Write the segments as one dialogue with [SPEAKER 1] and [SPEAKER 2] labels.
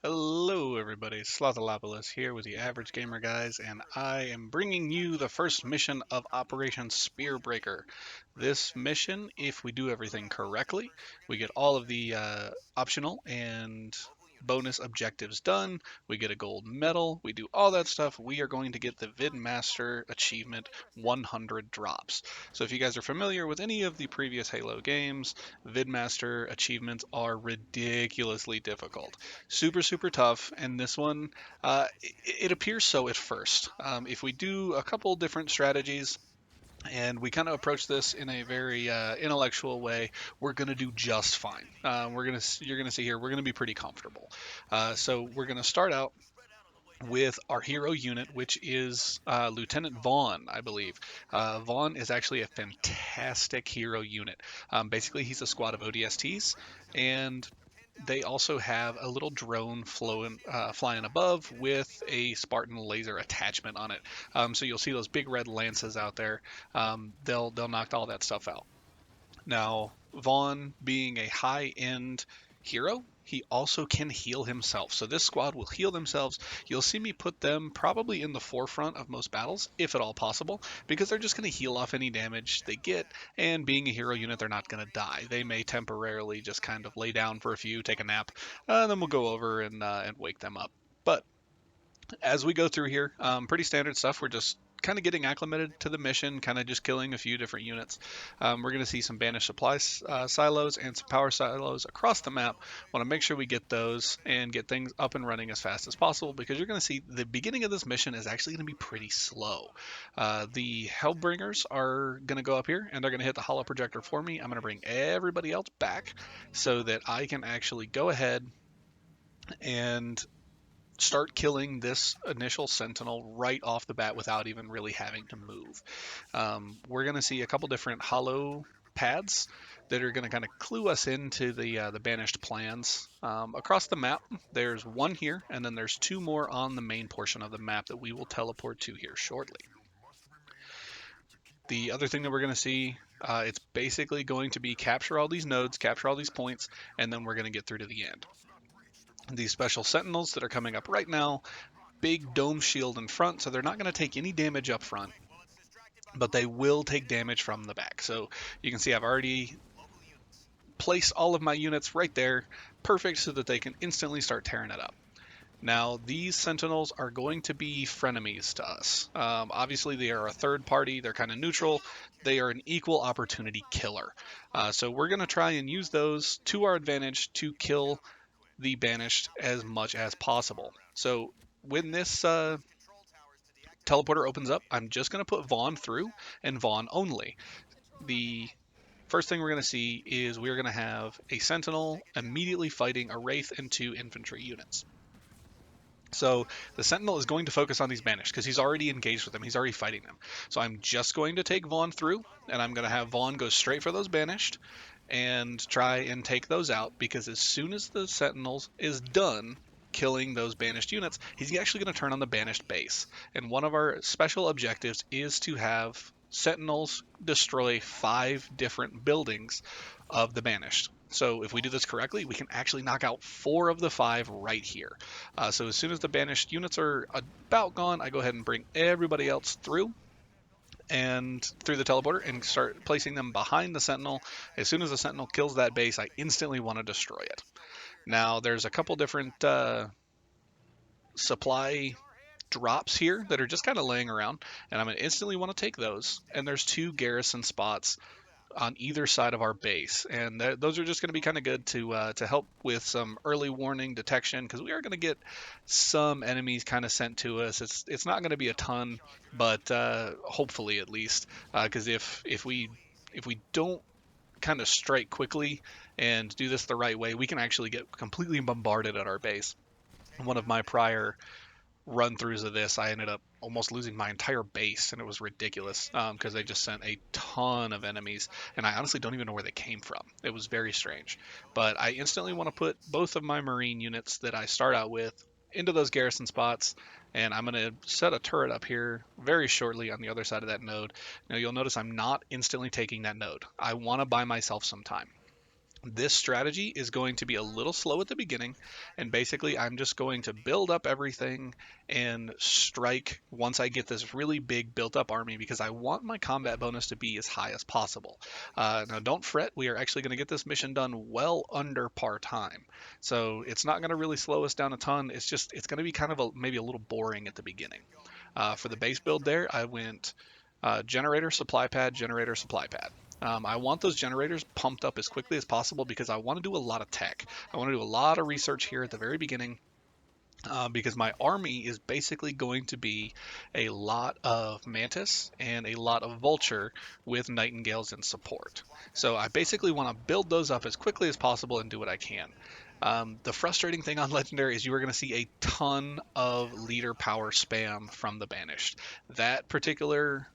[SPEAKER 1] Hello everybody, Slothalopolis here with the Average Gamer guys, and I am bringing you the first mission of Operation Spearbreaker. This mission, if we do everything correctly, we get all of the optional and bonus objectives done, we get a gold medal, we do all that stuff, we are going to get the Vidmaster achievement 100 drops. So if you guys are familiar with any of the previous Halo games, Vidmaster achievements are ridiculously difficult, super tough, and this one it appears so at first. If we do a couple different strategies and we kind of approach this in a very intellectual way, we're going to do just fine. You're gonna see here, we're going to be pretty comfortable. So we're going to start out with our hero unit, which is Lieutenant Vaughn, I believe. Vaughn is actually a fantastic hero unit. Basically, he's a squad of ODSTs, and they also have a little drone flying above with a Spartan laser attachment on it. So you'll see those big red lances out there. They'll knock all that stuff out. Now, Vaughn being a high-end hero, he also can heal himself. So this squad will heal themselves. You'll see me put them probably in the forefront of most battles, if at all possible, because they're just going to heal off any damage they get, and being a hero unit, they're not going to die. They may temporarily just kind of lay down for a few, take a nap, then we'll go over and wake them up. But as we go through here, pretty standard stuff. We're just kind of getting acclimated to the mission, kind of just killing a few different units. We're going to see some banished supply silos and some power silos across the map. Want to make sure we get those and get things up and running as fast as possible, because you're going to see the beginning of this mission is actually going to be pretty slow. The Hellbringers are going to go up here and they're going to hit the holo-projector for me. I'm going to bring everybody else back so that I can actually go ahead and start killing this initial sentinel right off the bat without even really having to move. We're going to see a couple different hollow pads that are going to kind of clue us into the banished plans across the map. There's one here, and then there's two more on the main portion of the map that we will teleport to here shortly. The other thing that we're going to see, it's basically going to be capture all these nodes, capture all these points, and then we're going to get through to the end. These special sentinels that are coming up right now, big dome shield in front, so they're not going to take any damage up front, but they will take damage from the back. So you can see I've already placed all of my units right there, perfect, so that they can instantly start tearing it up. Now, these Sentinels are going to be frenemies to us. Obviously, they are a third party, they're kind of neutral, they are an equal opportunity killer. So we're going to try and use those to our advantage to kill the Banished as much as possible. So when this teleporter opens up, I'm just going to put Vaughn through and Vaughn only. The first thing we're going to see is we're going to have a Sentinel immediately fighting a Wraith and two infantry units. So the Sentinel is going to focus on these Banished because he's already engaged with them. He's already fighting them. So I'm just going to take Vaughn through, and I'm going to have Vaughn go straight for those Banished and try and take those out, because as soon as the Sentinels is done killing those banished units, he's actually going to turn on the banished base. And one of our special objectives is to have Sentinels destroy 5 different buildings of the banished. So if we do this correctly, we can actually knock out 4 of the 5 right here. So as soon as the banished units are about gone, I go ahead and bring everybody else through and through the teleporter and start placing them behind the Sentinel. As soon as the Sentinel kills that base, I instantly want to destroy it. Now, there's a couple different supply drops here that are just kind of laying around, and I'm going to instantly want to take those. And there's 2 garrison spots on either side of our base, and those are just going to be kind of good to help with some early warning detection, because we are going to get some enemies kind of sent to us. It's not going to be a ton, but hopefully at least, because if we don't kind of strike quickly and do this the right way, we can actually get completely bombarded at our base. One of my prior run throughs of this, I ended up almost losing my entire base, and it was ridiculous because they just sent a ton of enemies, and I honestly don't even know where they came from. It was very strange. But I instantly want to put both of my Marine units that I start out with into those garrison spots, and I'm going to set a turret up here very shortly on the other side of that node. Now you'll notice I'm not instantly taking that node. I want to buy myself some time. This strategy is going to be a little slow at the beginning, and basically I'm just going to build up everything and strike once I get this really big built up army because I want my combat bonus to be as high as possible. Now don't fret, we are actually going to get this mission done well under par time. So it's not going to really slow us down a ton, it's going to be kind of maybe a little boring at the beginning. For the base build there, I went generator, supply pad, generator, supply pad. I want those generators pumped up as quickly as possible because I want to do a lot of tech. I want to do a lot of research here at the very beginning because my army is basically going to be a lot of Mantis and a lot of Vulture with Nightingales in support. So I basically want to build those up as quickly as possible and do what I can. The frustrating thing on Legendary is you are going to see a ton of leader power spam from the Banished. That particular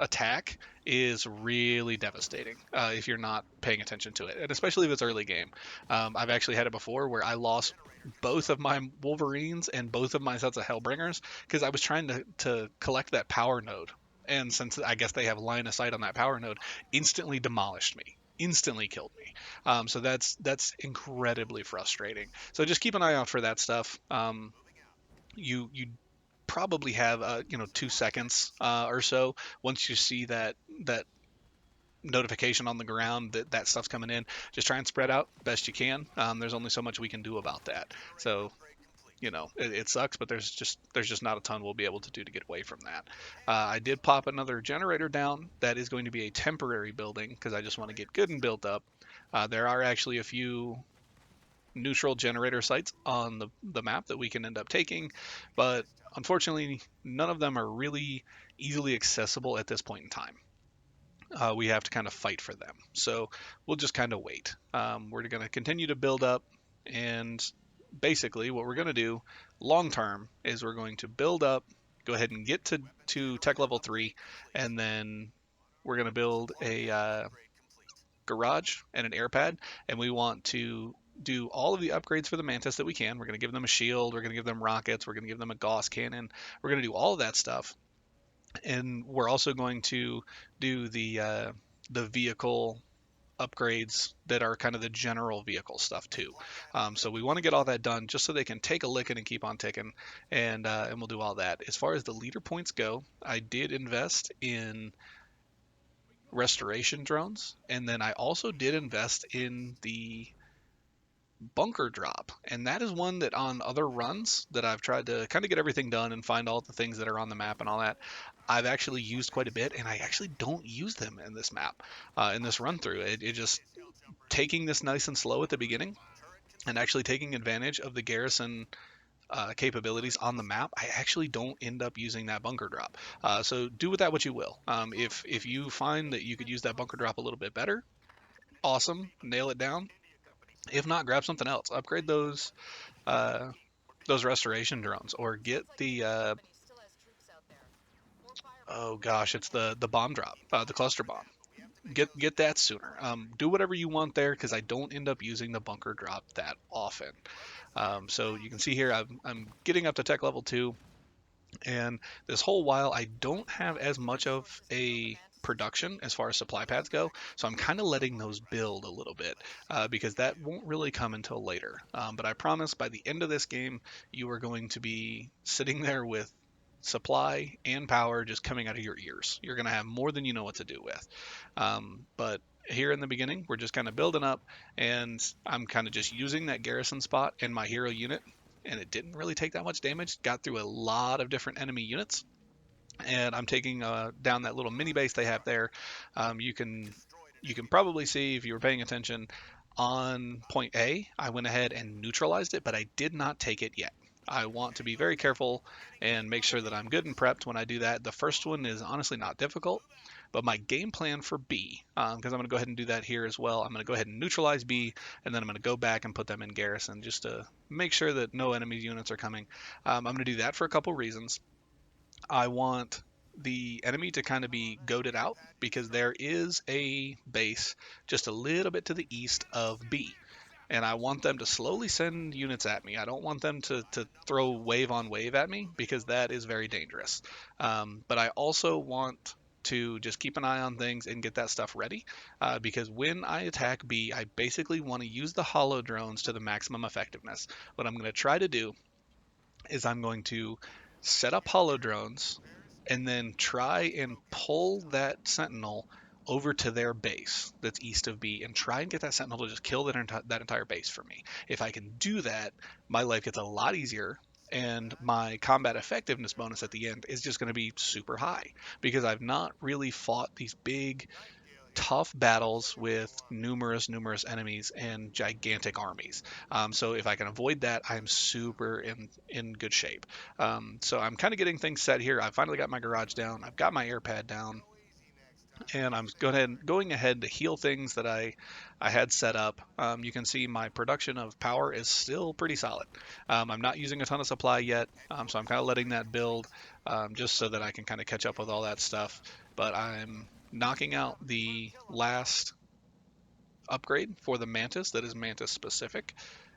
[SPEAKER 1] attack is really devastating if you're not paying attention to it, and especially if it's early game. I've actually had it before where I lost both of my Wolverines and both of my sets of Hellbringers because I was trying to collect that power node. And since I guess they have line of sight on that power node, instantly demolished me, instantly killed me. So that's incredibly frustrating. So just keep an eye out for that stuff. You probably have 2 seconds or so once you see that notification on the ground that that stuff's coming in. Just try and spread out best you can. There's only so much we can do about that. So it sucks, but there's just not a ton we'll be able to do to get away from that. I did pop another generator down that is going to be a temporary building because I just want to get good and built up. There are actually a few neutral generator sites on the map that we can end up taking, but unfortunately, none of them are really easily accessible at this point in time. We have to kind of fight for them. So we'll just kind of wait. We're going to continue to build up, and basically, what we're going to do long term is we're going to build up, go ahead and get to tech level 3, and then we're going to build a garage and an air pad, and we want to do all of the upgrades for the Mantis that we can. We're going to give them a shield, we're going to give them rockets, we're going to give them a Gauss cannon, we're going to do all of that stuff, and we're also going to do the vehicle upgrades that are kind of the general vehicle stuff too. So we want to get all that done just so they can take a licking and keep on ticking, and we'll do all that. As far as the leader points go, I did invest in restoration drones, and then I also did invest in the bunker drop, and that is one that on other runs that I've tried to kind of get everything done and find all the things that are on the map and all that, I've actually used quite a bit, and I actually don't use them in this map, in this run through. It just taking this nice and slow at the beginning and actually taking advantage of the garrison capabilities on the map, I actually don't end up using that bunker drop. So do with that what you will. If you find that you could use that bunker drop a little bit better, awesome, nail it down. If not, grab something else. Upgrade those restoration drones, or get the oh gosh, it's the bomb drop, the cluster bomb. Get that sooner. Do whatever you want there because I don't end up using the bunker drop that often. So you can see here I'm getting up to tech level 2. And this whole while, I don't have as much of a production as far as supply pads go, so I'm kind of letting those build a little bit because that won't really come until later. But I promise by the end of this game, you are going to be sitting there with supply and power just coming out of your ears. You're going to have more than you know what to do with. But here in the beginning, we're just kind of building up, and I'm kind of just using that garrison spot in my hero unit, and it didn't really take that much damage. Got through a lot of different enemy units, and I'm taking down that little mini base they have there. You can probably see if you were paying attention on point A, I went ahead and neutralized it, but I did not take it yet. I want to be very careful and make sure that I'm good and prepped when I do that. The first one is honestly not difficult, but my game plan for B, because I'm going to go ahead and do that here as well, I'm going to go ahead and neutralize B, and then I'm going to go back and put them in garrison just to make sure that no enemy units are coming. I'm going to do that for a couple reasons. I want the enemy to kind of be goaded out because there is a base just a little bit to the east of B. And I want them to slowly send units at me. I don't want them to throw wave on wave at me because that is very dangerous. But I also want to just keep an eye on things and get that stuff ready, because when I attack B, I basically want to use the holo drones to the maximum effectiveness. What I'm going to try to do is I'm going to set up holo drones and then try and pull that sentinel over to their base that's east of B and try and get that sentinel to just kill that entire base for me. If I can do that, my life gets a lot easier, and my combat effectiveness bonus at the end is just going to be super high because I've not really fought these big tough battles with numerous enemies and gigantic armies. So if I can avoid that, I'm super in good shape. So I'm kind of getting things set here. I finally got my garage down. I've got my air pad down, and I'm going ahead to heal things that I had set up. You can see my production of power is still pretty solid. I'm not using a ton of supply yet, so I'm kind of letting that build, just so that I can kind of catch up with all that stuff. But I'm knocking out the last upgrade for the Mantis that is Mantis specific,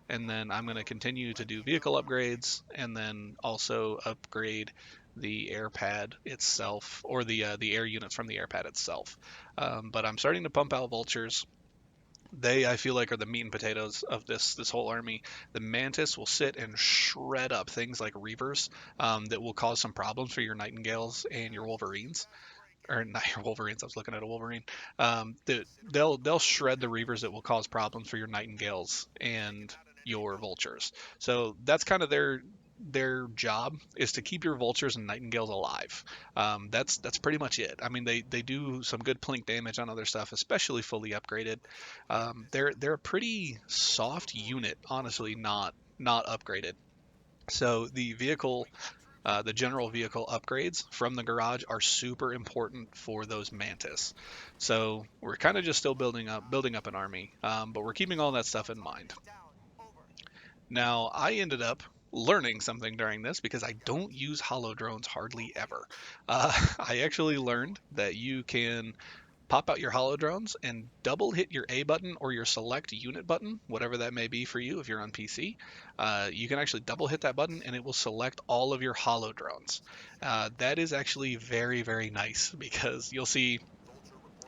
[SPEAKER 1] and then I'm going to continue to do vehicle upgrades and then also upgrade the air pad itself, or the air units from the air pad itself. But I'm starting to pump out vultures. They, I feel like, are the meat and potatoes of this whole army. The Mantis will sit and shred up things like Reavers, that will cause some problems for your Nightingales and your Wolverines, or not your Wolverines. I was looking at a Wolverine. They'll shred the Reavers that will cause problems for your Nightingales and your Vultures. So that's kind of their job, is to keep your Vultures and Nightingales alive. That's pretty much it. I mean, they do some good plink damage on other stuff, especially fully upgraded. They're a pretty soft unit, honestly, not upgraded. So the general vehicle upgrades from the garage are super important for those Mantis. So we're kind of just still building up an army, but we're keeping all that stuff in mind. Now I ended up learning something during this because I don't use holo drones hardly ever. I actually learned that you can pop out your holo drones and double hit your A button or your select unit button, whatever that may be for you if you're on PC. You can actually double hit that button and it will select all of your holo drones. That is actually very nice because you'll see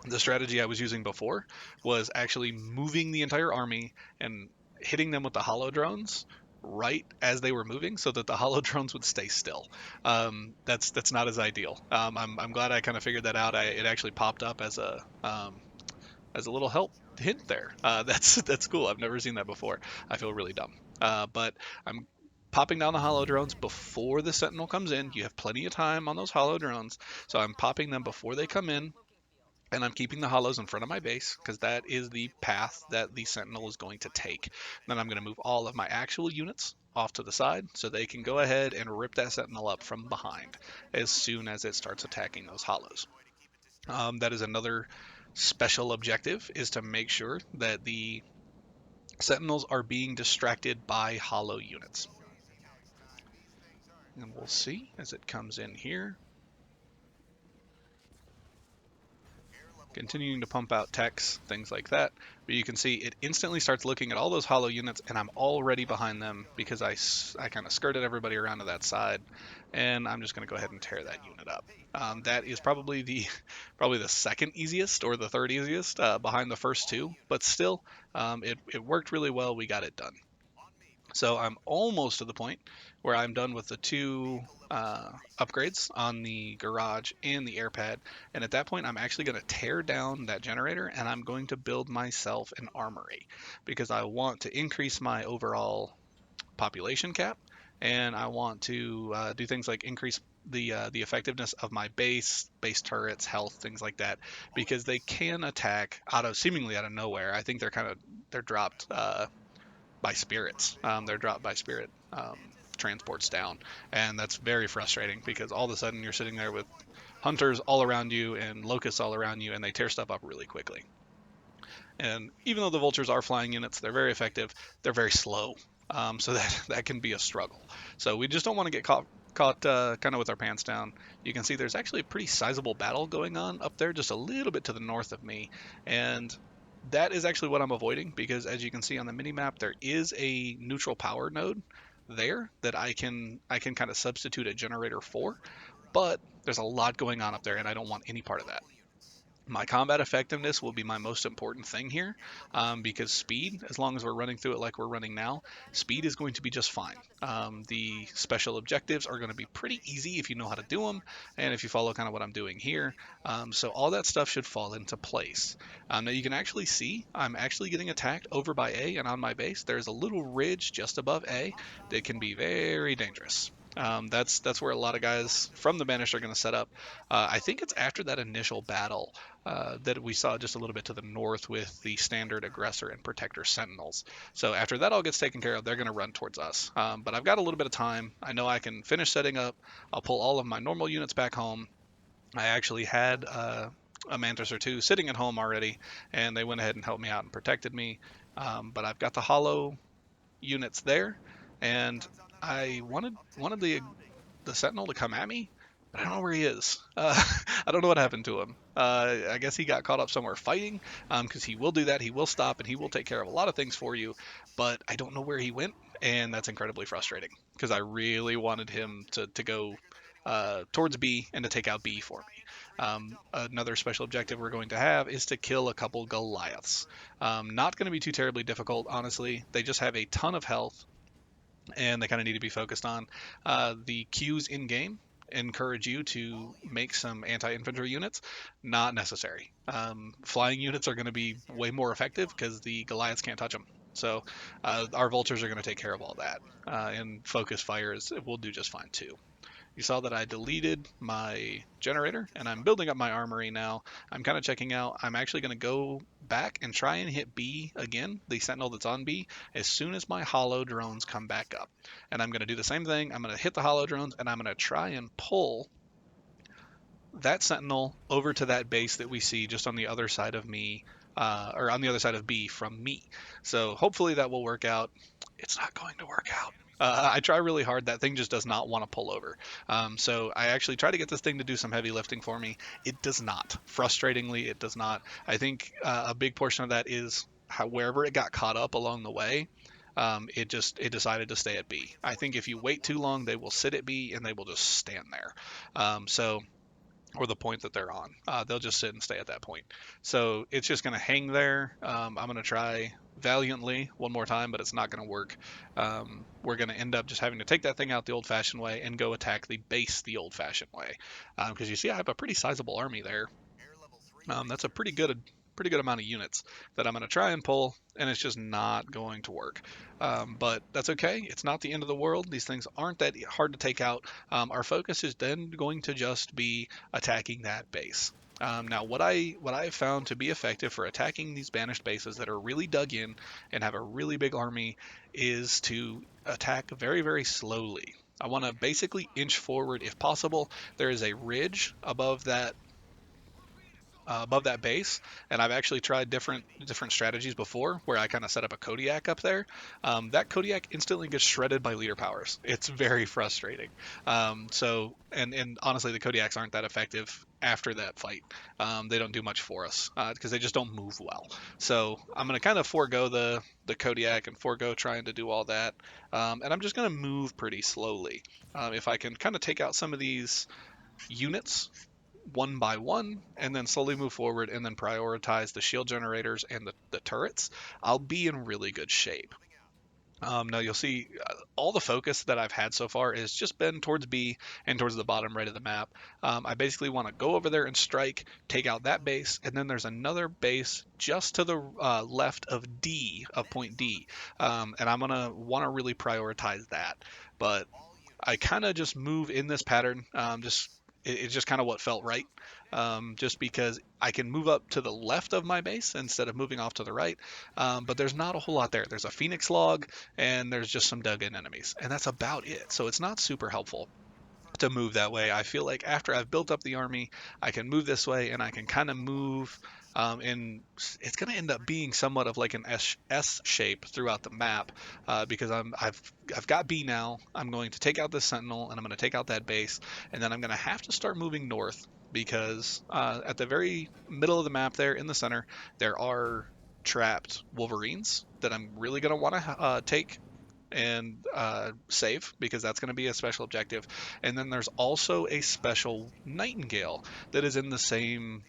[SPEAKER 1] the strategy I was using before was actually moving the entire army and hitting them with the holo drones right as they were moving so that the holo drones would stay still. That's not as ideal. I'm glad I kind of figured that out. It actually popped up as a little help hint there. That's cool. I've never seen that before. I feel really dumb. But I'm popping down the holo drones before the sentinel comes in. You have plenty of time on those holo drones, so I'm popping them before they come in, and I'm keeping the hollows in front of my base because that is the path that the sentinel is going to take. Then I'm going to move all of my actual units off to the side so they can go ahead and rip that sentinel up from behind as soon as it starts attacking those hollows. That is another special objective, is to make sure that the sentinels are being distracted by hollow units. And we'll see as it comes in here. Continuing to pump out techs, things like that. But you can see it instantly starts looking at all those hollow units, and I'm already behind them because I kind of skirted everybody around to that side, and I'm just going to go ahead and tear that unit up. That is probably the second easiest or the third easiest, behind the first two, but still, it worked really well. We got it done. So I'm almost to the point where I'm done with the two upgrades on the garage and the air pad. And at that point, I'm actually going to tear down that generator and I'm going to build myself an armory because I want to increase my overall population cap, and I want to do things like increase the effectiveness of my base turrets, health, things like that, because they can attack seemingly out of nowhere. I think they're dropped by spirits. They're dropped by spirit transports down, and that's very frustrating because all of a sudden you're sitting there with hunters all around you and locusts all around you, and they tear stuff up really quickly. And even though the vultures are flying units, they're very effective. They're very slow, so that can be a struggle. So we just don't want to get caught kind of with our pants down. You can see there's actually a pretty sizable battle going on up there, just a little bit to the north of me, and that is actually what I'm avoiding because, as you can see on the mini map, there is a neutral power node there that I can kind of substitute a generator for. but there's a lot going on up there, and I don't want any part of that. My combat effectiveness will be my most important thing here, because speed, as long as we're running through it like we're running now, speed is going to be just fine. The special objectives are going to be pretty easy if you know how to do them, and if you follow kind of what I'm doing here. So all that stuff should fall into place. Now you can actually see I'm actually getting attacked over by A, and on my base there's a little ridge just above A that can be very dangerous. That's where a lot of guys from the Banished are going to set up. I think it's after that initial battle that we saw just a little bit to the north with the standard aggressor and protector sentinels. So after that all gets taken care of, they're going to run towards us. But I've got a little bit of time. I know I can finish setting up. I'll pull all of my normal units back home. I actually had a mantis or two sitting at home already, and they went ahead and helped me out and protected me. But I've got the holo units there, and I wanted the Sentinel to come at me, but I don't know where he is. I don't know what happened to him. I guess he got caught up somewhere fighting, because he will do that. He will stop and he will take care of a lot of things for you, but I don't know where he went, and that's incredibly frustrating because I really wanted him to go towards B and to take out B for me. Another special objective we're going to have is to kill a couple Goliaths. Not going to be too terribly difficult, honestly. They just have a ton of health, and they kind of need to be focused on. The queues in game encourage you to make some anti-infantry units. Not necessary. Flying units are going to be way more effective because the Goliaths can't touch them. So our vultures are going to take care of all that, and focus fires will do just fine too. You saw that I deleted my generator and I'm building up my armory now. I'm kind of checking out. I'm actually going to go back and try and hit B again, the sentinel that's on B, as soon as my holo drones come back up. And I'm going to do the same thing. I'm going to hit the holo drones and I'm going to try and pull that sentinel over to that base that we see just on the other side of me, or on the other side of B from me. So hopefully that will work out. It's not going to work out. I try really hard. That thing just does not want to pull over. So I actually try to get this thing to do some heavy lifting for me. It does not. Frustratingly, it does not. I think a big portion of that is wherever it got caught up along the way, it decided to stay at B. I think if you wait too long, they will sit at B and they will just stand there. Or the point that they're on. They'll just sit and stay at that point. So it's just going to hang there. I'm going to try valiantly one more time, but it's not going to work. We're going to end up just having to take that thing out the old-fashioned way and go attack the base the old-fashioned way. Because you see, I have a pretty sizable army there. That's a pretty good amount of units that I'm going to try and pull, and it's just not going to work. But that's okay. It's not the end of the world. These things aren't that hard to take out. Our focus is then going to just be attacking that base. Now, what I have found to be effective for attacking these banished bases that are really dug in and have a really big army is to attack very, very slowly. I want to basically inch forward if possible. There is a ridge above that base, and I've actually tried different strategies before where I kind of set up a Kodiak up there. That Kodiak instantly gets shredded by leader powers. It's very frustrating. And honestly, the Kodiaks aren't that effective after that fight. They don't do much for us because they just don't move well. So I'm going to kind of forego the Kodiak and forego trying to do all that, and I'm just going to move pretty slowly. If I can kind of take out some of these units one by one and then slowly move forward and then prioritize the shield generators and the turrets, I'll be in really good shape. Now you'll see all the focus that I've had so far has just been towards B and towards the bottom right of the map. I basically want to go over there and strike, take out that base, and then there's another base just to the left of D, of point D, and I'm going to want to really prioritize that. But I kind of just move in this pattern. It's just kind of what felt right. Just because I can move up to the left of my base instead of moving off to the right. But there's not a whole lot there. There's a Phoenix log and there's just some dug-in enemies, and that's about it. So it's not super helpful to move that way. I feel like after I've built up the army, I can move this way and I can kind of move, and it's going to end up being somewhat of like an S shape throughout the map, because I've got B now. I'm going to take out this sentinel and I'm going to take out that base, and then I'm going to have to start moving north because at the very middle of the map there in the center, there are trapped Wolverines that I'm really going to want to take and save, because that's going to be a special objective. And then there's also a special Nightingale that is in the same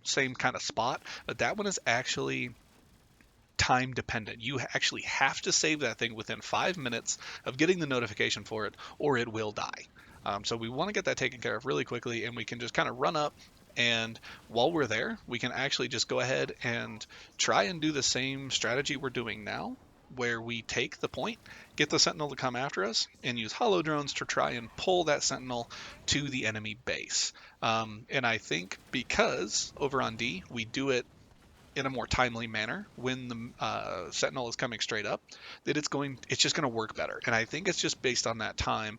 [SPEAKER 1] kind of spot, but that one is actually time dependent. You actually have to save that thing within 5 minutes of getting the notification for it, or it will die. So we want to get that taken care of really quickly, and we can just kind of run up. And while we're there, we can actually just go ahead and try and do the same strategy we're doing now, where we take the point, get the Sentinel to come after us, and use holo drones to try and pull that Sentinel to the enemy base. And I think because over on D, we do it in a more timely manner when the Sentinel is coming straight up, that it's just going to work better. And I think it's just based on that time,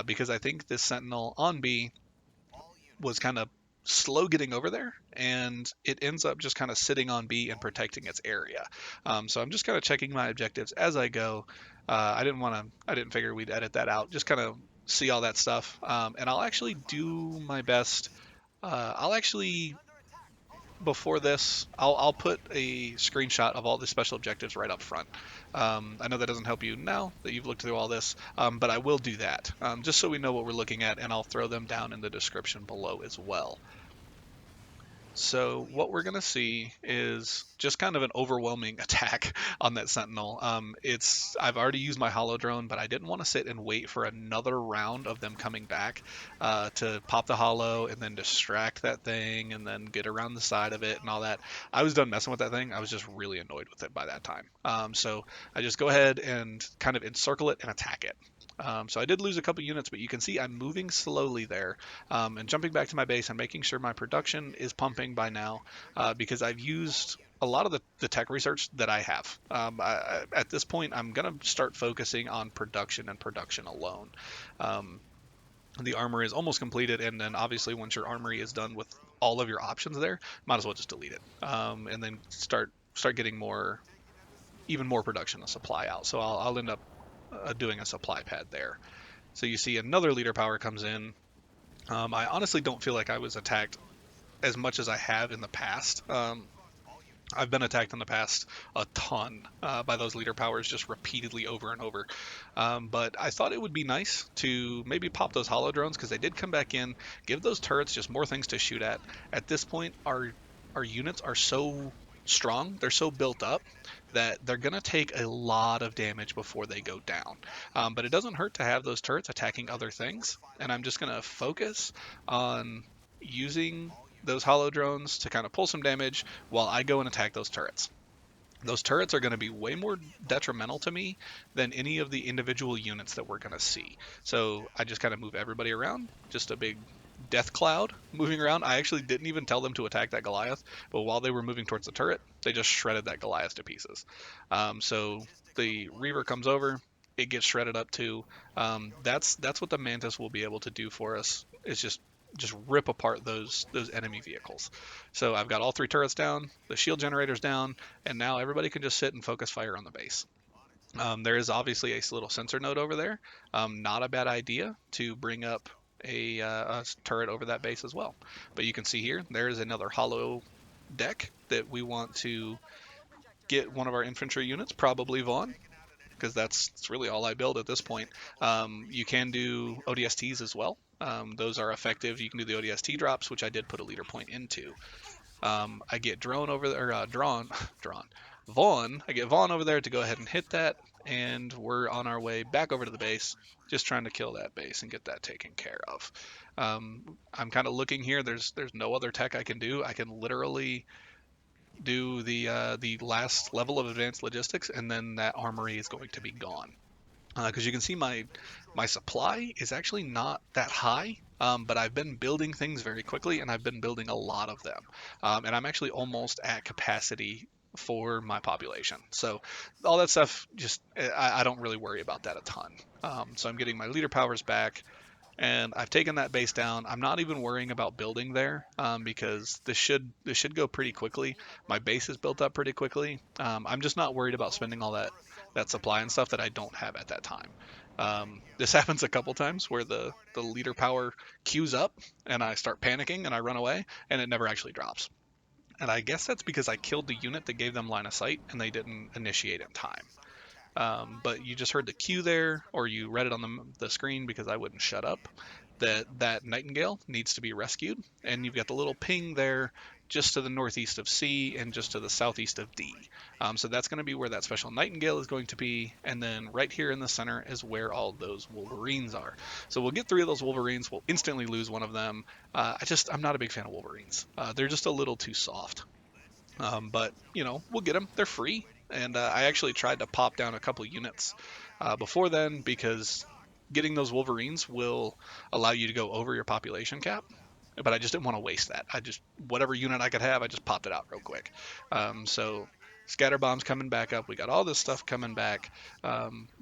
[SPEAKER 1] because I think this Sentinel on B was kind of slow getting over there, and it ends up just kind of sitting on B and protecting its area. So I'm just kind of checking my objectives as I go. I didn't figure we'd edit that out. Just kind of see all that stuff, and I'll actually do my best. I'll actually before this, I'll put a screenshot of all the special objectives right up front. I know that doesn't help you now that you've looked through all this, but I will do that just so we know what we're looking at, and I'll throw them down in the description below as well. So what we're going to see is just kind of an overwhelming attack on that Sentinel. I've already used my holo drone, but I didn't want to sit and wait for another round of them coming back to pop the holo and then distract that thing and then get around the side of it and all that. I was done messing with that thing. I was just really annoyed with it by that time. So I just go ahead and kind of encircle it and attack it. So I did lose a couple units, but you can see I'm moving slowly there, and jumping back to my base and making sure my production is pumping by now, because I've used a lot of the tech research that I have. At this point, I'm going to start focusing on production and production alone. Um, the armory is almost completed, and then obviously once your armory is done with all of your options there, might as well just delete it, and then start getting even more production and supply out. So I'll end up doing a supply pad there. So you see another leader power comes in. I honestly don't feel like I was attacked as much as I have in the past. I've been attacked in the past a ton by those leader powers just repeatedly over and over. But I thought it would be nice to maybe pop those holo drones because they did come back in, give those turrets just more things to shoot at. At this point, our units are so strong, they're so built up that they're going to take a lot of damage before they go down. But it doesn't hurt to have those turrets attacking other things, and I'm just going to focus on using those holo drones to kind of pull some damage while I go and attack those turrets. Those turrets are going to be way more detrimental to me than any of the individual units that we're going to see. So I just kind of move everybody around, just a big death cloud moving around. I actually didn't even tell them to attack that Goliath, but while they were moving towards the turret, they just shredded that Goliath to pieces. So the Reaver comes over, it gets shredded up too. That's what the Mantis will be able to do for us. It's just rip apart those enemy vehicles. So I've got all three turrets down, the shield generators down, and now everybody can just sit and focus fire on the base. There is obviously a little sensor node over there. Not a bad idea to bring up a turret over that base as well. But you can see here, there is another holo deck that we want to get one of our infantry units, probably Vaughn, because that's really all I build at this point. You can do ODSTs as well. Those are effective. You can do the ODST drops, which I did put a leader point into. I get drone over there, drawn, Vaughn. I get Vaughn over there to go ahead and hit that, and we're on our way back over to the base, just trying to kill that base and get that taken care of. I'm kind of looking here. There's no other tech I can do. I can literally do the last level of advanced logistics, and then that armory is going to be gone. Because you can see my supply is actually not that high, but I've been building things very quickly, and I've been building a lot of them, and I'm actually almost at capacity for my population. So all that stuff, just I don't really worry about that a ton. So I'm getting my leader powers back, and I've taken that base down. I'm not even worrying about building there, because this should go pretty quickly. My base is built up pretty quickly. I'm just not worried about spending all that supply and stuff that I don't have at that time. This happens a couple times where the leader power queues up and I start panicking and I run away and it never actually drops. And I guess that's because I killed the unit that gave them line of sight and they didn't initiate in time. But you just heard the cue there, or you read it on the screen because I wouldn't shut up, that Nightingale needs to be rescued, and you've got the little ping there just to the northeast of C and just to the southeast of D. So that's going to be where that special Nightingale is going to be, and then right here in the center is where all those Wolverines are. So we'll get 3 of those Wolverines, we'll instantly lose one of them. I'm not a big fan of Wolverines. They're just a little too soft. But we'll get them. They're free, and I actually tried to pop down a couple units before then because getting those Wolverines will allow you to go over your population cap. But I just didn't want to waste that. Whatever unit I could have, I just popped it out real quick. So scatter bombs coming back up. We got all this stuff coming back.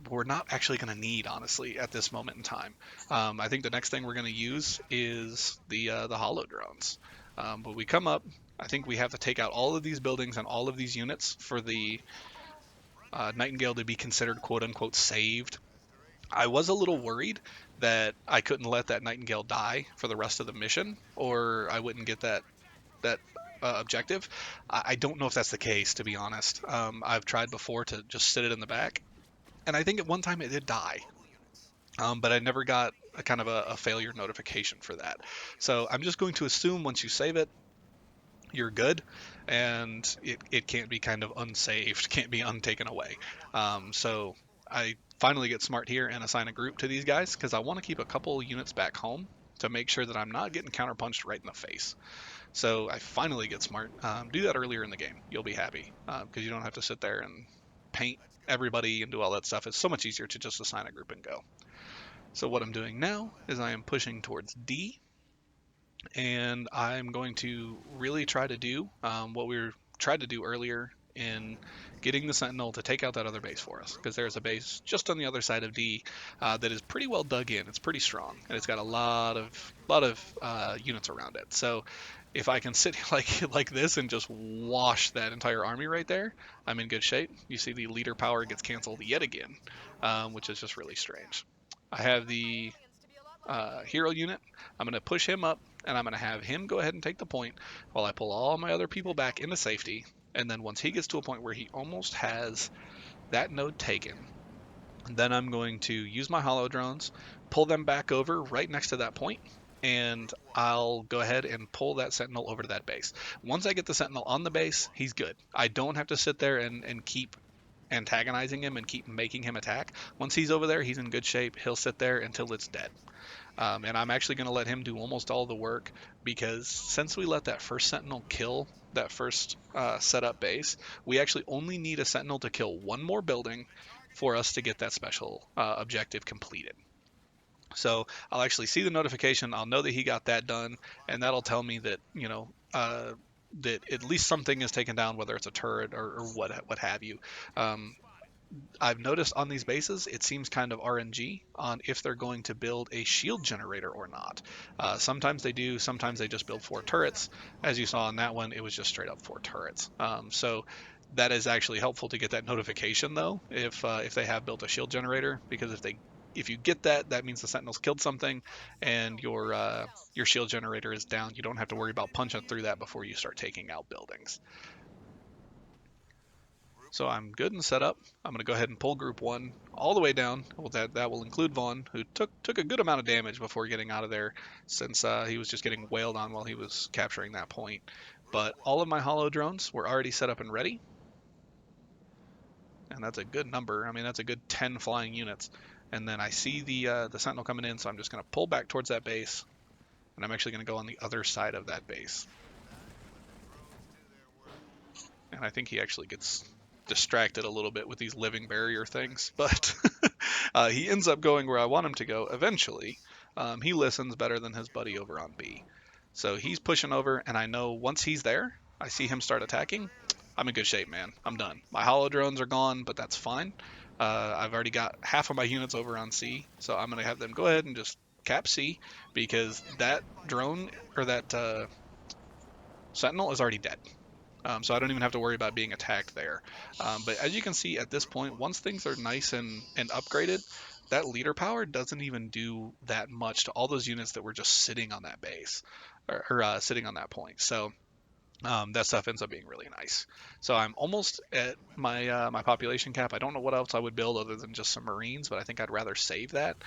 [SPEAKER 1] We're not actually going to need, honestly, at this moment in time. I think the next thing we're going to use is the holo drones. But we come up, I think we have to take out all of these buildings and all of these units for the Nightingale to be considered quote unquote saved. I was a little worried that I couldn't let that Nightingale die for the rest of the mission, or I wouldn't get that objective. I don't know if that's the case, to be honest. I've tried before to just sit it in the back, and I think at one time it did die, but I never got a kind of a failure notification for that. So I'm just going to assume once you save it, you're good, and it can't be kind of unsaved, can't be untaken away. So I finally get smart here and assign a group to these guys because I want to keep a couple units back home to make sure that I'm not getting counterpunched right in the face. So I finally get smart. Do that earlier in the game. You'll be happy because you don't have to sit there and paint everybody and do all that stuff. It's so much easier to just assign a group and go. So what I'm doing now is I am pushing towards D, and I'm going to really try to do what we tried to do earlier in getting the Sentinel to take out that other base for us, because there's a base just on the other side of D that is pretty well dug in. It's pretty strong, and it's got a lot of units around it. So if I can sit like this and just wash that entire army right there, I'm in good shape. You see the leader power gets canceled yet again, which is just really strange. I have the hero unit. I'm going to push him up, and I'm going to have him go ahead and take the point while I pull all my other people back into safety. And then once he gets to a point where he almost has that node taken, then I'm going to use my holo drones, pull them back over right next to that point, and I'll go ahead and pull that Sentinel over to that base. Once I get the Sentinel on the base, he's good. I don't have to sit there and keep antagonizing him and keep making him attack. Once he's over there, he's in good shape. He'll sit there until it's dead. And I'm actually going to let him do almost all the work because since we let that first Sentinel kill that first setup base, we actually only need a Sentinel to kill one more building for us to get that special objective completed. So I'll actually see the notification. I'll know that he got that done, and that'll tell me that that at least something is taken down, whether it's a turret or what have you. I've noticed on these bases, it seems kind of RNG on if they're going to build a shield generator or not. Sometimes they do, sometimes they just build 4 turrets. As you saw on that one, it was just straight up 4 turrets. So that is actually helpful to get that notification though, if they have built a shield generator, because if you get that, that means the Sentinels killed something, and your shield generator is down. You don't have to worry about punching through that before you start taking out buildings. So I'm good and set up. I'm going to go ahead and pull group 1 all the way down. Well, that will include Vaughn, who took a good amount of damage before getting out of there, since he was just getting wailed on while he was capturing that point. But all of my holo drones were already set up and ready, and that's a good number. I mean, that's a good 10 flying units. And then I see the Sentinel coming in, so I'm just going to pull back towards that base, and I'm actually going to go on the other side of that base. And I think he actually gets distracted a little bit with these living barrier things, but he ends up going where I want him to go eventually. He listens better than his buddy over on B. So he's pushing over, and I know once he's there, I see him start attacking. I'm in good shape, man. I'm done. My holo drones are gone, but that's fine. I've already got half of my units over on C, so I'm going to have them go ahead and just cap C, because that drone, or that Sentinel, is already dead. So I don't even have to worry about being attacked there. But as you can see at this point, once things are nice and upgraded, that leader power doesn't even do that much to all those units that were just sitting on that base, or sitting on that point. So That stuff ends up being really nice. So I'm almost at my population cap. I don't know what else I would build other than just some Marines, but I think I'd rather save that.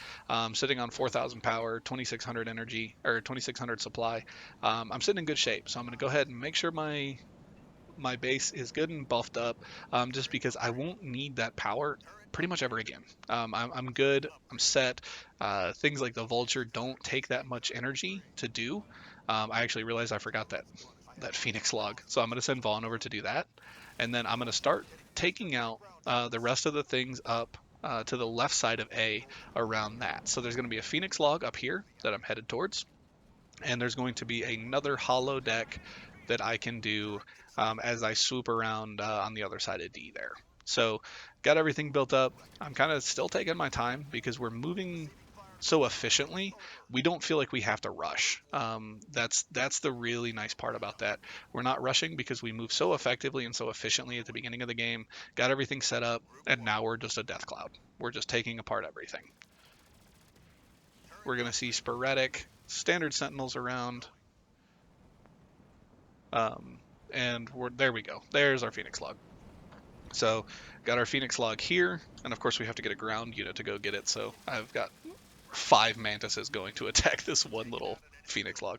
[SPEAKER 1] Sitting on 4,000 power, 2,600 energy, or 2,600 supply, I'm sitting in good shape. So I'm going to go ahead and make sure my base is good and buffed up, just because I won't need that power pretty much ever again. I'm good. I'm set. Things like the Vulture don't take that much energy to do. I actually realized I forgot that Phoenix log, so I'm going to send Vaughn over to do that, and then I'm going to start taking out the rest of the things up to the left side of A around that. So there's going to be a Phoenix log up here that I'm headed towards, and there's going to be another hollow deck that I can do as I swoop around on the other side of D there. So got everything built up. I'm kind of still taking my time because we're moving so efficiently. We don't feel like we have to rush. That's the really nice part about that. We're not rushing because we move so effectively and so efficiently at the beginning of the game. Got everything set up, and now we're just a death cloud. We're just taking apart everything. We're going to see sporadic standard sentinels around. Um, and there we go. There's our Phoenix log. So got our Phoenix log here, and of course we have to get a ground unit to go get it. So I've got 5 mantises going to attack this one little Phoenix log.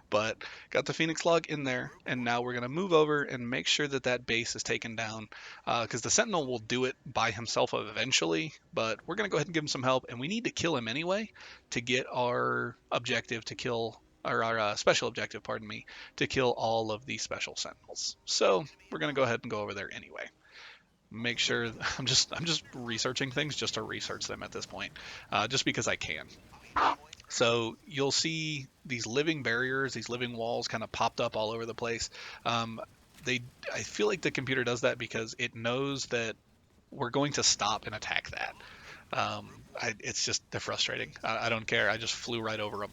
[SPEAKER 1] But got the Phoenix log in there, and now we're going to move over and make sure that that base is taken down, because the Sentinel will do it by himself eventually, but we're going to go ahead and give him some help, and we need to kill him anyway to get our objective to kill, or our special objective, pardon me, to kill all of the special Sentinels. So we're going to go ahead and go over there anyway. Make sure I'm just researching things just to research them at this point, just because I can. So you'll see these living barriers, these living walls kind of popped up all over the place. Um, I feel like the computer does that because it knows that we're going to stop and attack that. It's just they're frustrating. I don't care. I just flew right over them,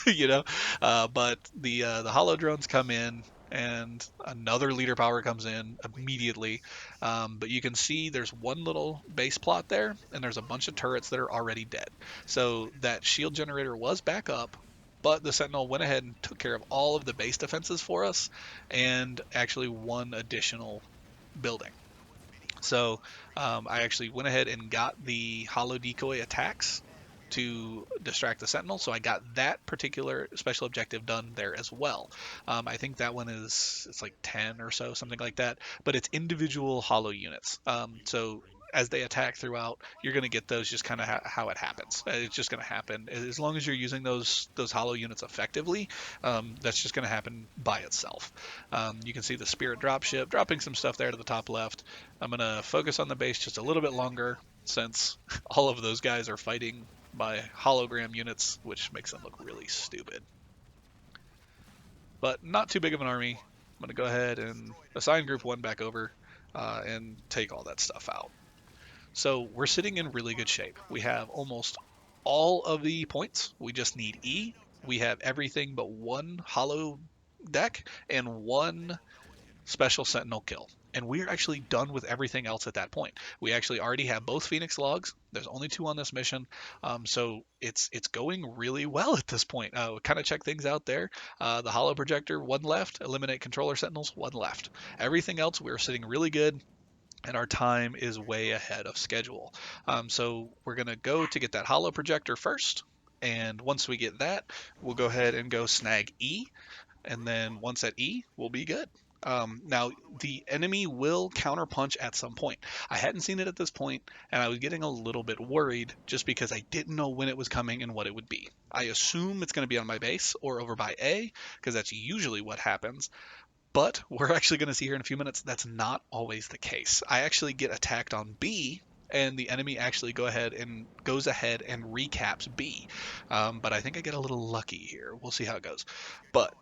[SPEAKER 1] you know. But the hollow drones come in, and another leader power comes in immediately. But you can see there's one little base plot there, and there's a bunch of turrets that are already dead. So that shield generator was back up, but the Sentinel went ahead and took care of all of the base defenses for us, and actually one additional building. So I actually went ahead and got the holo decoy attacks to distract the sentinel. So I got that particular special objective done there as well. I think that one it's like 10 or so, something like that. But it's individual holo units. So as they attack throughout, you're going to get those just kind of how it happens. It's just going to happen as long as you're using those holo units effectively. That's just going to happen by itself. You can see the spirit dropship dropping some stuff there to the top left. I'm going to focus on the base just a little bit longer since all of those guys are fighting my hologram units, which makes them look really stupid. But not too big of an army. I'm going to go ahead and assign group 1 back over and take all that stuff out. So we're sitting in really good shape. We have almost all of the points. We just need E. We have everything but one holo deck and one special sentinel kill. And we're actually done with everything else at that point. We actually already have both Phoenix logs. There's only 2 on this mission, so it's going really well at this point. Kind of check things out there. The holo projector, 1 left. Eliminate controller sentinels, 1 left. Everything else, we're sitting really good, and our time is way ahead of schedule. So we're going to go to get that holo projector first, and once we get that, we'll go ahead and go snag E, and then once at E, we'll be good. Now, the enemy will counterpunch at some point. I hadn't seen it at this point, and I was getting a little bit worried just because I didn't know when it was coming and what it would be. I assume it's going to be on my base or over by A, because that's usually what happens. But we're actually going to see here in a few minutes that's not always the case. I actually get attacked on B, and the enemy actually goes ahead and recaps B. But I think I get a little lucky here. We'll see how it goes. But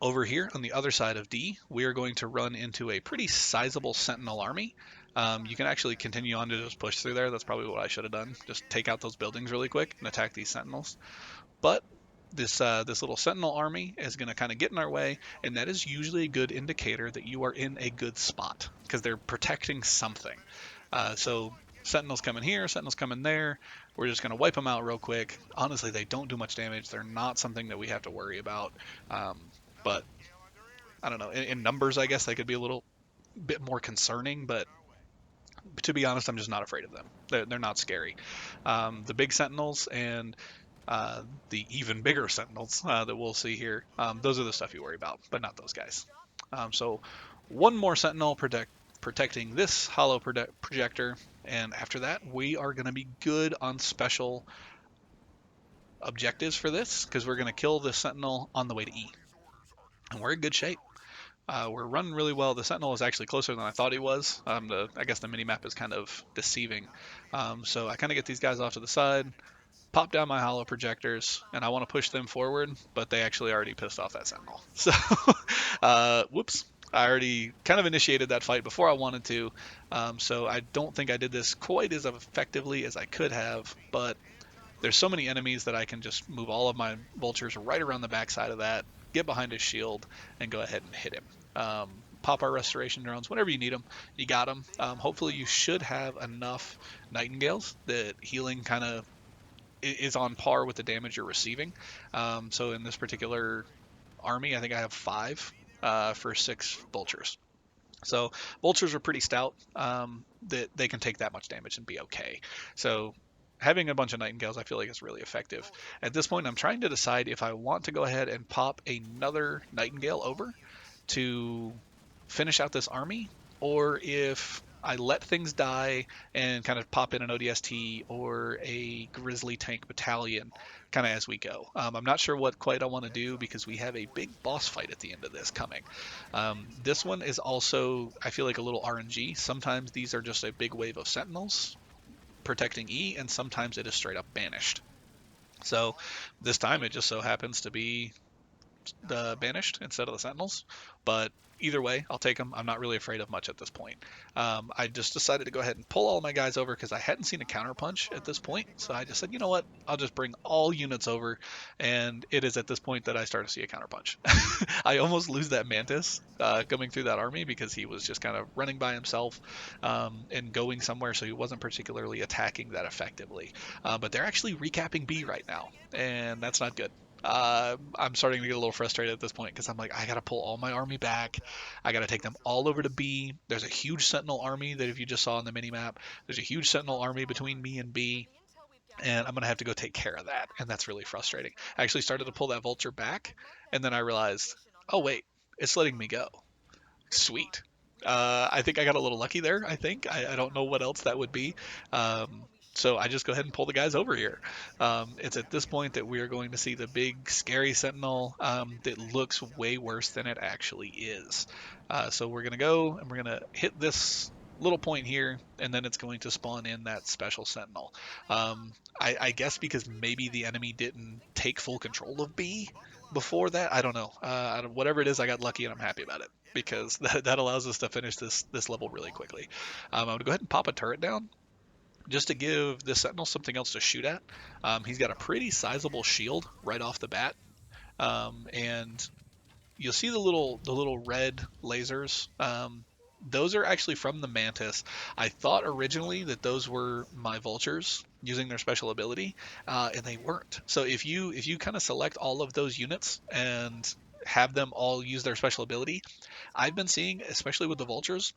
[SPEAKER 1] over here on the other side of D, we are going to run into a pretty sizable Sentinel army. You can actually continue on to just push through there. That's probably what I should have done. Just take out those buildings really quick and attack these Sentinels. But this little Sentinel army is going to kind of get in our way, and that is usually a good indicator that you are in a good spot because they're protecting something. So Sentinels coming here, Sentinels coming there. We're just going to wipe them out real quick. Honestly, they don't do much damage. They're not something that we have to worry about. But I don't know, in numbers, I guess they could be a little bit more concerning, but to be honest, I'm just not afraid of them. They're not scary. The big Sentinels and uh, the even bigger Sentinels that we'll see here, those are the stuff you worry about, but not those guys. So one more Sentinel protecting this projector, and after that, we are going to be good on special objectives for this, because we're going to kill the Sentinel on the way to E. And we're in good shape. We're running really well. The Sentinel is actually closer than I thought he was. I guess the mini-map is kind of deceiving. So I kind of get these guys off to the side, pop down my holo-projectors, and I want to push them forward, but they actually already pissed off that Sentinel. So, whoops. I already kind of initiated that fight before I wanted to, so I don't think I did this quite as effectively as I could have, but there's so many enemies that I can just move all of my vultures right around the backside of that, get behind his shield, and go ahead and hit him. Pop our restoration drones whenever you need them. You got them. Hopefully you should have enough Nightingales that healing kind of is on par with the damage you're receiving. So in this particular army, I think I have 5 for 6 vultures. So vultures are pretty stout, that they can take that much damage and be okay. So having a bunch of Nightingales, I feel like is really effective. At this point, I'm trying to decide if I want to go ahead and pop another Nightingale over to finish out this army, or if I let things die and kind of pop in an ODST or a Grizzly Tank Battalion kind of as we go. I'm not sure what quite I want to do because we have a big boss fight at the end of this coming. This one is also, I feel like, a little RNG. Sometimes these are just a big wave of Sentinels protecting E, and sometimes it is straight up Banished. So this time it just so happens to be the Banished instead of the Sentinels, but either way, I'll take them. I'm not really afraid of much at this point. I just decided to go ahead and pull all my guys over because I hadn't seen a counterpunch at this point, so I just said, you know what, I'll just bring all units over, and it is at this point that I start to see a counterpunch. I almost lose that Mantis coming through that army because he was just kind of running by himself and going somewhere, so he wasn't particularly attacking that effectively. But they're actually recapping B right now, and that's not good. I'm starting to get a little frustrated at this point because I'm like, I gotta pull all my army back. I gotta take them all over to B. There's a huge Sentinel army that if you just saw on the mini map, there's a huge Sentinel army between me and B, and I'm gonna have to go take care of that, and that's really frustrating. I actually started to pull that vulture back, and then I realized, oh wait, it's letting me go. Sweet. I think I got a little lucky there. I don't know what else that would be. So I just go ahead and pull the guys over here. It's at this point that we are going to see the big scary Sentinel that looks way worse than it actually is. So we're going to go and we're going to hit this little point here, and then it's going to spawn in that special Sentinel. I guess because maybe the enemy didn't take full control of B before that. I don't know. Whatever it is, I got lucky and I'm happy about it because that allows us to finish this level really quickly. I'm going to go ahead and pop a turret down just to give the Sentinel something else to shoot at. He's got a pretty sizable shield right off the bat, and you'll see the little red lasers. Those are actually from the Mantis. I thought originally that those were my vultures using their special ability, and they weren't. So if you kind of select all of those units and have them all use their special ability, I've been seeing, especially with the vultures,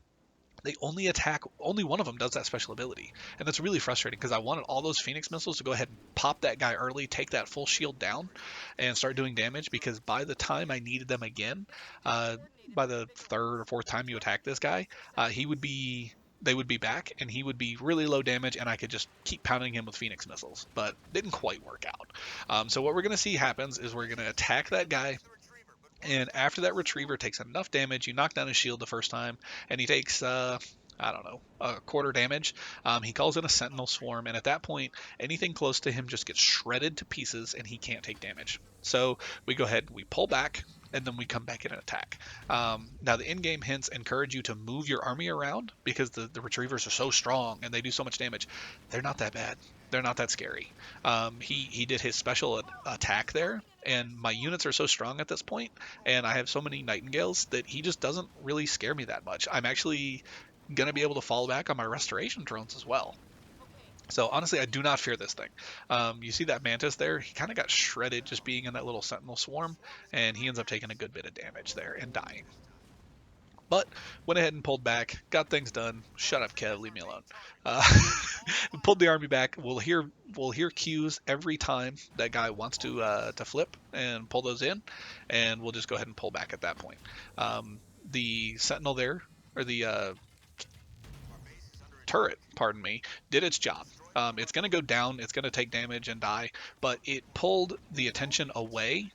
[SPEAKER 1] they only attack, only one of them does that special ability, and that's really frustrating because I wanted all those Phoenix missiles to go ahead and pop that guy early, take that full shield down, and start doing damage, because by the time I needed them again, by the 3rd or 4th time you attack this guy, they would be back, and he would be really low damage, and I could just keep pounding him with Phoenix missiles, but didn't quite work out. So what we're going to see happens is we're going to attack that guy, and after that retriever takes enough damage, you knock down his shield the first time, and he takes, I don't know, a quarter damage. He calls in a Sentinel swarm, and at that point, anything close to him just gets shredded to pieces, and he can't take damage. So we go ahead, we pull back, and then we come back in and attack. Now, the in-game hints encourage you to move your army around because the retrievers are so strong and they do so much damage. They're not that bad. They're not that scary. He did his special attack there, and my units are so strong at this point, and I have so many Nightingales that he just doesn't really scare me that much. I'm actually going to be able to fall back on my restoration drones as well. So honestly, I do not fear this thing. You see that Mantis there? He kind of got shredded just being in that little Sentinel swarm, and he ends up taking a good bit of damage there and dying. But went ahead and pulled back, got things done. Shut up, Kev. Leave me alone. Uh, pulled the army back. We'll hear cues every time that guy wants to flip and pull those in, and we'll just go ahead and pull back at that point. The Sentinel there, or the turret, pardon me, did its job. It's going to go down, it's going to take damage and die, but it pulled the attention away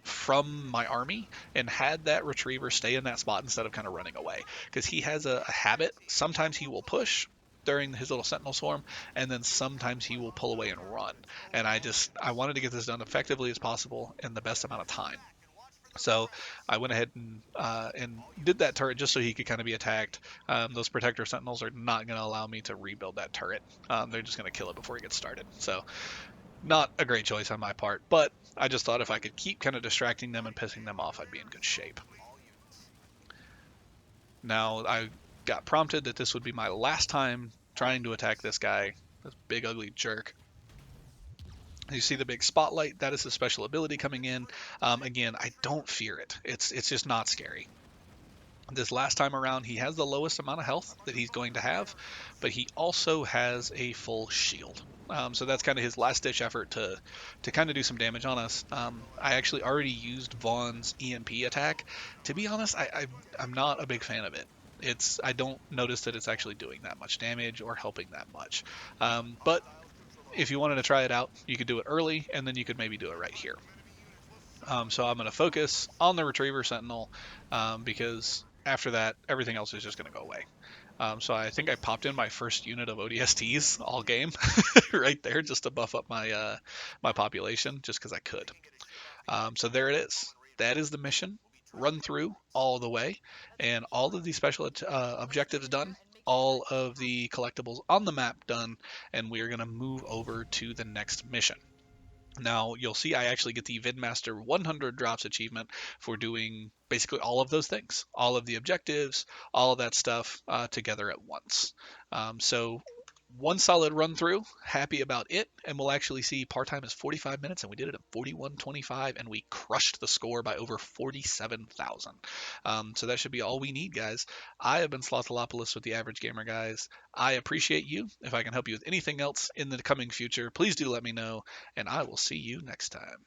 [SPEAKER 1] from my army and had that retriever stay in that spot instead of kind of running away. Because he has a habit. Sometimes he will push during his little sentinel swarm, and then sometimes he will pull away and run. And I wanted to get this done effectively as possible in the best amount of time. So I went ahead and did that turret just so he could kind of be attacked. Those protector sentinels are not going to allow me to rebuild that turret. They're just going to kill it before he gets started. So not a great choice on my part, but I just thought if I could keep kind of distracting them and pissing them off, I'd be in good shape. Now I got prompted that this would be my last time trying to attack this guy, this big ugly jerk. You see the big spotlight, that is the special ability coming in. Again, I don't fear it. It's just not scary. This last time around, he has the lowest amount of health that he's going to have, but he also has a full shield. So that's kind of his last ditch effort to kind of do some damage on us. I actually already used Vaughn's EMP attack. To be honest, I'm not a big fan of it. I don't notice that it's actually doing that much damage or helping that much. But if you wanted to try it out, you could do it early, and then you could maybe do it right here. So I'm going to focus on the Retriever Sentinel because after that, everything else is just going to go away. So I think I popped in my first unit of ODSTs all game right there just to buff up my population just because I could. So there it is. That is the mission. Run through all the way, and all of the special objectives done. All of the collectibles on the map done, and we are going to move over to the next mission. Now, you'll see I actually get the Vidmaster 100 drops achievement for doing basically all of those things, all of the objectives, all of that stuff together at once. So, one solid run through, happy about it, and we'll actually see part time is 45 minutes, and we did it at 41:25, and we crushed the score by over 47,000. So that should be all we need, guys. I have been Slothalopolis with the Average Gamer, guys. I appreciate you. If I can help you with anything else in the coming future, please do let me know, and I will see you next time.